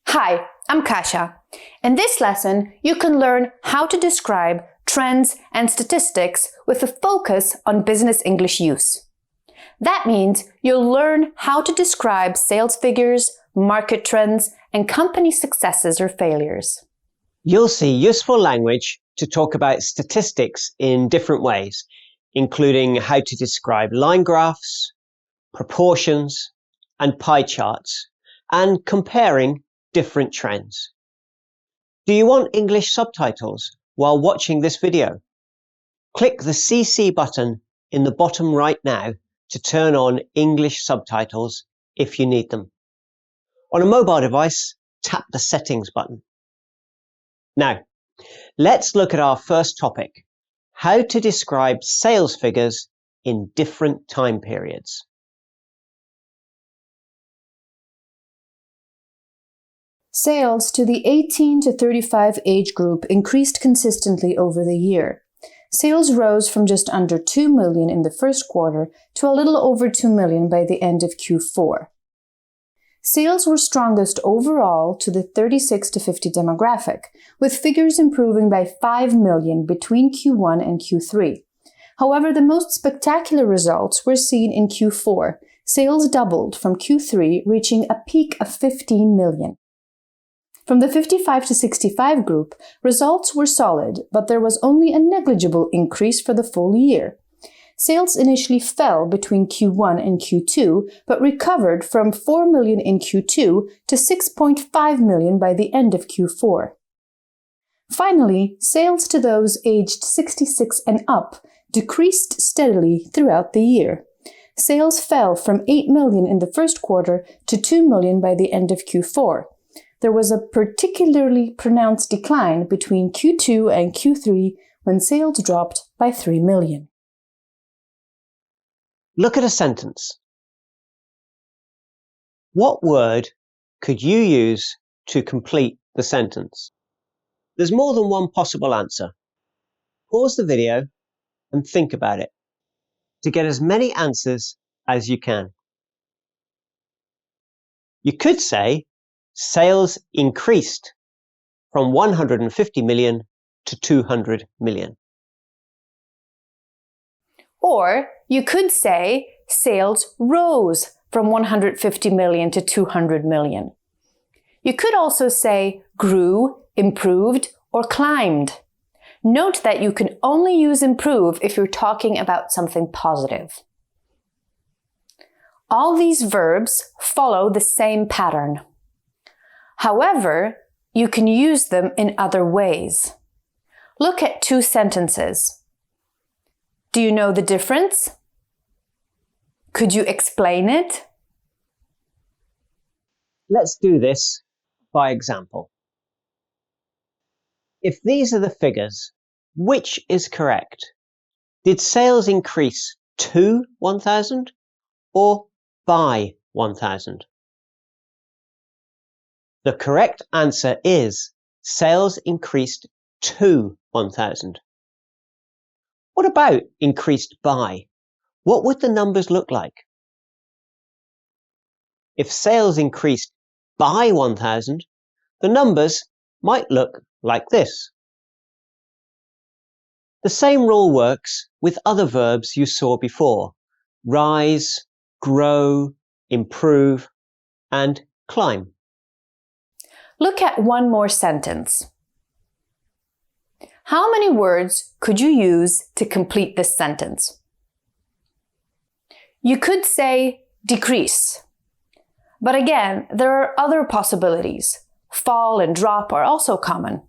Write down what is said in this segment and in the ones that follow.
Hi, I'm Kasia. In this lesson, you can learn how to describe trends and statistics with a focus on business English use. That means you'll learn how to describe sales figures, market trends, and company successes or failures. You'll see useful language to talk about statistics in different ways, including how to describe line graphs, proportions, and pie charts, and comparing different trends. Do you want English subtitles while watching this video? Click the CC button in the bottom right now to turn on English subtitles if you need them. On a mobile device, tap the Settings button. Now, let's look at our first topic, how to describe sales figures in different time periods. Sales to the 18 to 35 age group increased consistently over the year. Sales rose from just under 2 million in the first quarter to a little over 2 million by the end of Q4. Sales were strongest overall to the 36 to 50 demographic, with figures improving by 5 million between Q1 and Q3. However, the most spectacular results were seen in Q4. Sales doubled from Q3, reaching a peak of 15 million. From the 55 to 65 group, results were solid, but there was only a negligible increase for the full year. Sales initially fell between Q1 and Q2, but recovered from 4 million in Q2 to 6.5 million by the end of Q4. Finally, sales to those aged 66 and up decreased steadily throughout the year. Sales fell from 8 million in the first quarter to 2 million by the end of Q4. There was a particularly pronounced decline between Q2 and Q3 when sales dropped by 3 million. Look at a sentence. What word could you use to complete the sentence? There's more than one possible answer. Pause the video and think about it to get as many answers as you can. You could say sales increased from 150 million to 200 million. Or you could say sales rose from 150 million to 200 million. You could also say grew, improved, or climbed. Note that you can only use improve if you're talking about something positive. All these verbs follow the same pattern. However, you can use them in other ways. Look at two sentences. Do you know the difference? Could you explain it? Let's do this by example. If these are the figures, which is correct? Did sales increase to 1,000 or by 1,000? The correct answer is sales increased to 1,000. What about increased by? What would the numbers look like? If sales increased by 1,000, the numbers might look like this. The same rule works with other verbs you saw before: rise, grow, improve, and climb. Look at one more sentence. How many words could you use to complete this sentence? You could say decrease. But again, there are other possibilities. Fall and drop are also common.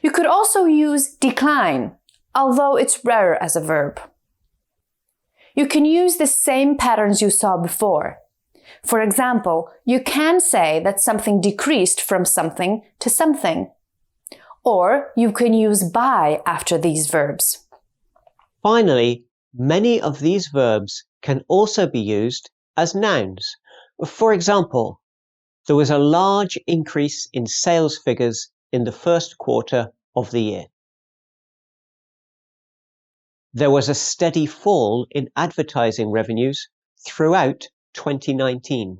You could also use decline, although it's rarer as a verb. You can use the same patterns you saw before. For example, you can say that something decreased from something to something. Or you can use by after these verbs. Finally, many of these verbs can also be used as nouns. For example, there was a large increase in sales figures in the first quarter of the year. There was a steady fall in advertising revenues throughout 2019.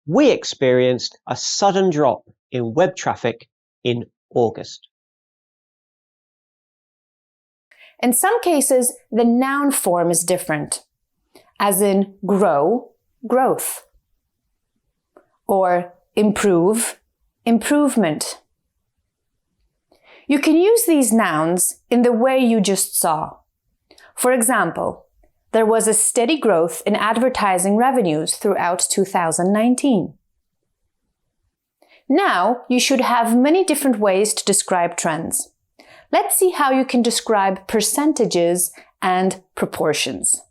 we experienced a sudden drop in web traffic in August. In some cases, the noun form is different, as in grow, growth, or improve, improvement. You can use these nouns in the way you just saw. For example, there was a steady growth in advertising revenues throughout 2019. Now, you should have many different ways to describe trends. Let's see how you can describe percentages and proportions.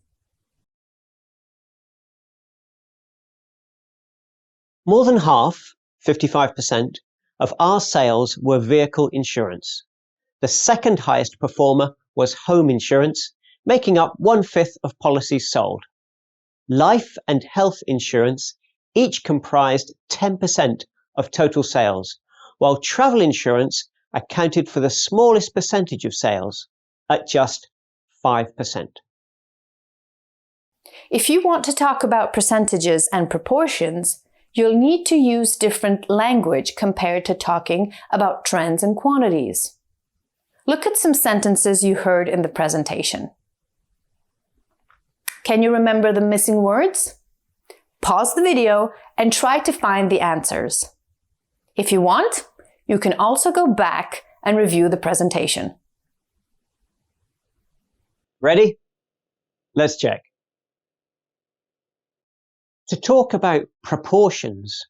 More than half, 55%, of our sales were vehicle insurance. The second highest performer was home insurance, making up 1/5 of policies sold. Life and health insurance each comprised 10% of total sales, while travel insurance accounted for the smallest percentage of sales, at just 5%. If you want to talk about percentages and proportions, you'll need to use different language compared to talking about trends and quantities. Look at some sentences you heard in the presentation. Can you remember the missing words? Pause the video and try to find the answers. If you want, you can also go back and review the presentation. Ready? Let's check. To talk about proportions,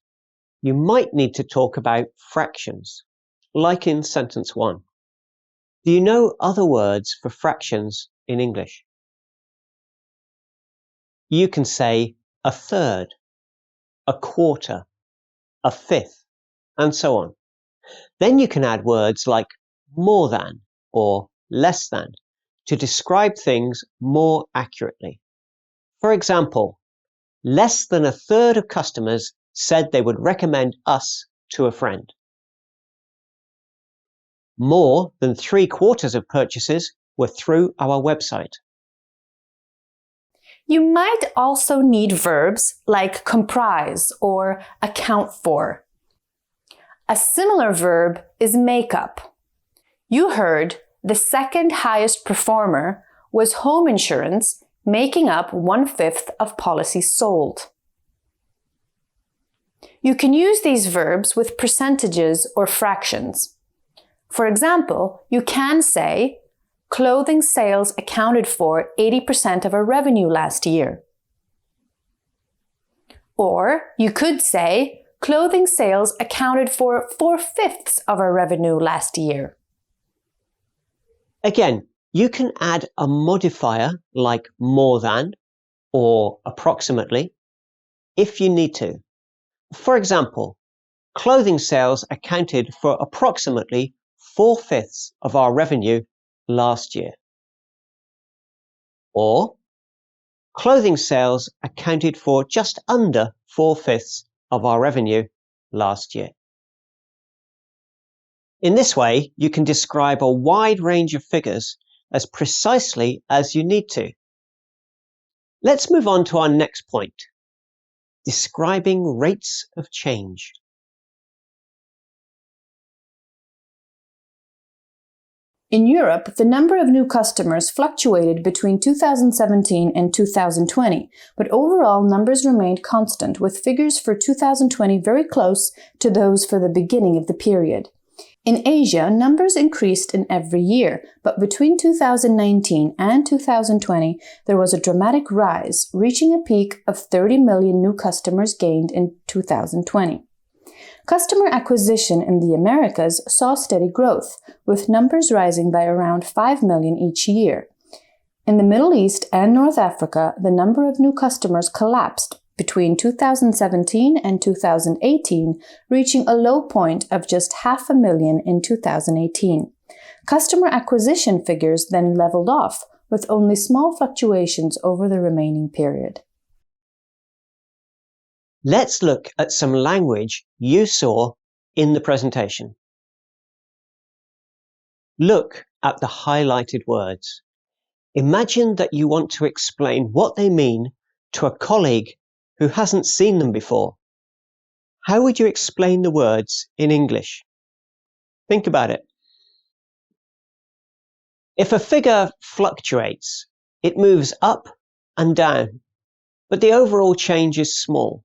you might need to talk about fractions, like in sentence 1. Do you know other words for fractions in English? You can say a third, a quarter, a fifth, and so on. Then you can add words like more than or less than to describe things more accurately. For example, less than a third of customers said they would recommend us to a friend. More than 3/4 of purchases were through our website. You might also need verbs like comprise or account for. A similar verb is make up. You heard the second highest performer was home insurance, making up 1/5 of policies sold. You can use these verbs with percentages or fractions. For example, you can say, clothing sales accounted for 80% of our revenue last year. Or you could say, clothing sales accounted for 4/5 of our revenue last year. Again, you can add a modifier like more than or approximately if you need to. For example, clothing sales accounted for approximately 4/5 of our revenue last year. Or, clothing sales accounted for just under 4/5 of our revenue last year. In this way, you can describe a wide range of figures as precisely as you need to. Let's move on to our next point, describing rates of change. In Europe, the number of new customers fluctuated between 2017 and 2020, but overall numbers remained constant, with figures for 2020 very close to those for the beginning of the period. In Asia, numbers increased in every year, but between 2019 and 2020, there was a dramatic rise, reaching a peak of 30 million new customers gained in 2020. Customer acquisition in the Americas saw steady growth, with numbers rising by around 5 million each year. In the Middle East and North Africa, the number of new customers collapsed between 2017 and 2018, reaching a low point of just 500,000 in 2018. Customer acquisition figures then leveled off, with only small fluctuations over the remaining period. Let's look at some language you saw in the presentation. Look at the highlighted words. Imagine that you want to explain what they mean to a colleague who hasn't seen them before. How would you explain the words in English? Think about it. If a figure fluctuates, it moves up and down, but the overall change is small.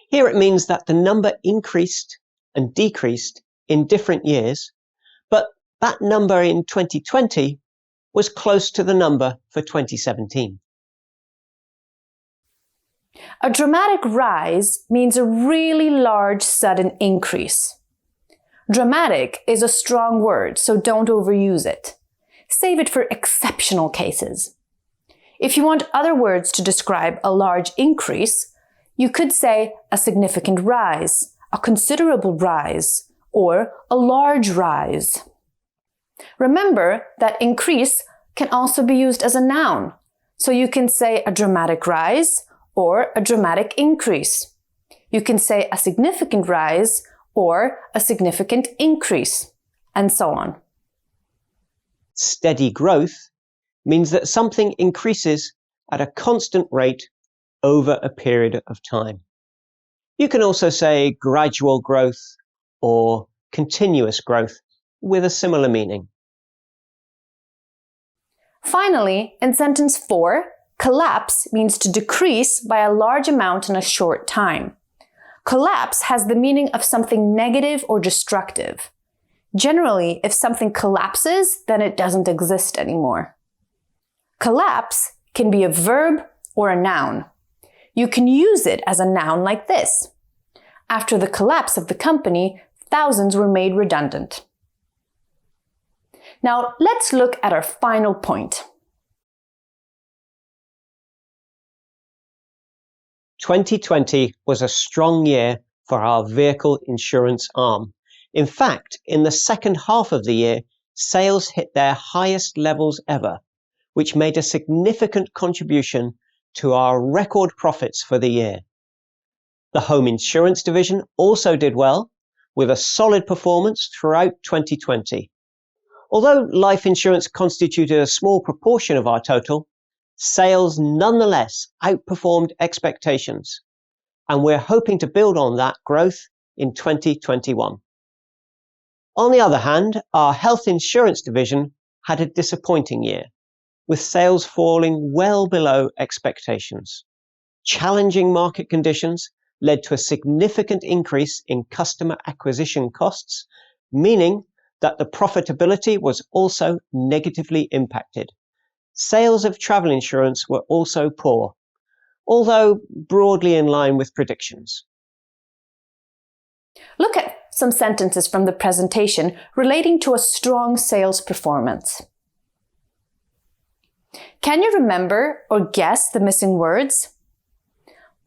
Here it means that the number increased and decreased in different years, but that number in 2020 was close to the number for 2017. A dramatic rise means a really large sudden increase. Dramatic is a strong word, so don't overuse it. Save it for exceptional cases. If you want other words to describe a large increase, you could say a significant rise, a considerable rise, or a large rise. Remember that increase can also be used as a noun, so you can say a dramatic rise or a dramatic increase. You can say a significant rise or a significant increase, and so on. Steady growth means that something increases at a constant rate over a period of time. You can also say gradual growth or continuous growth with a similar meaning. Finally, in sentence 4, collapse means to decrease by a large amount in a short time. Collapse has the meaning of something negative or destructive. Generally, if something collapses, then it doesn't exist anymore. Collapse can be a verb or a noun. You can use it as a noun like this. After the collapse of the company, thousands were made redundant. Now, let's look at our final point. 2020 was a strong year for our vehicle insurance arm. In fact, in the second half of the year, sales hit their highest levels ever, which made a significant contribution to our record profits for the year. The home insurance division also did well, with a solid performance throughout 2020. Although life insurance constituted a small proportion of our total, sales nonetheless outperformed expectations, and we're hoping to build on that growth in 2021. On the other hand, our health insurance division had a disappointing year, with sales falling well below expectations. Challenging market conditions led to a significant increase in customer acquisition costs, meaning that the profitability was also negatively impacted. Sales of travel insurance were also poor, although broadly in line with predictions. Look at some sentences from the presentation relating to a strong sales performance. Can you remember or guess the missing words?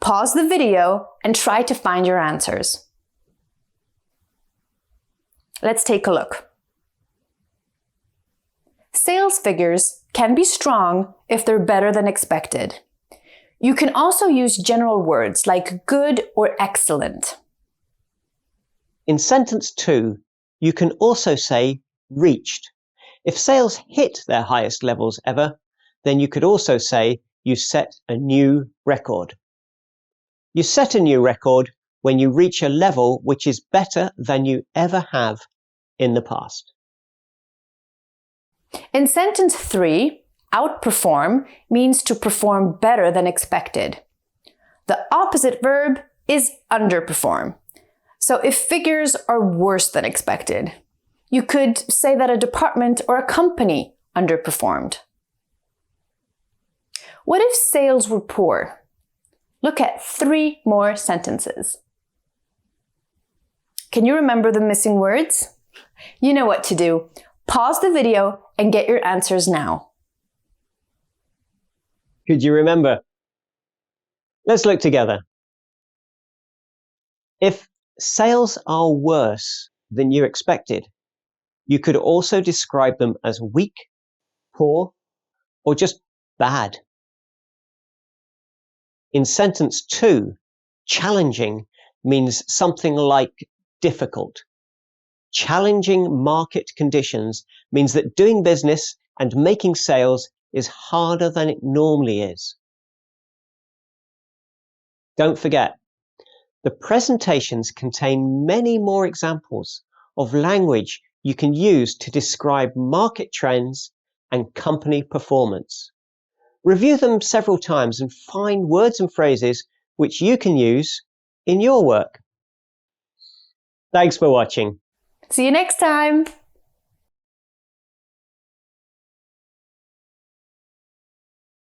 Pause the video and try to find your answers. Let's take a look. Sales figures can be strong if they're better than expected. You can also use general words like good or excellent. In sentence 2, you can also say reached. If sales hit their highest levels ever, then you could also say you set a new record. You set a new record when you reach a level which is better than you ever have in the past. In sentence 3, outperform means to perform better than expected. The opposite verb is underperform. So if figures are worse than expected, you could say that a department or a company underperformed. What if sales were poor? Look at 3 more sentences. Can you remember the missing words? You know what to do. Pause the video and get your answers now. Could you remember? Let's look together. If sales are worse than you expected, you could also describe them as weak, poor, or just bad. In sentence 2, challenging means something like difficult. Challenging market conditions means that doing business and making sales is harder than it normally is. Don't forget, The presentations contain many more examples of language you can use to describe market trends and company performance. Review them several times and find words and phrases which you can use in your work. Thanks for watching. See you next time!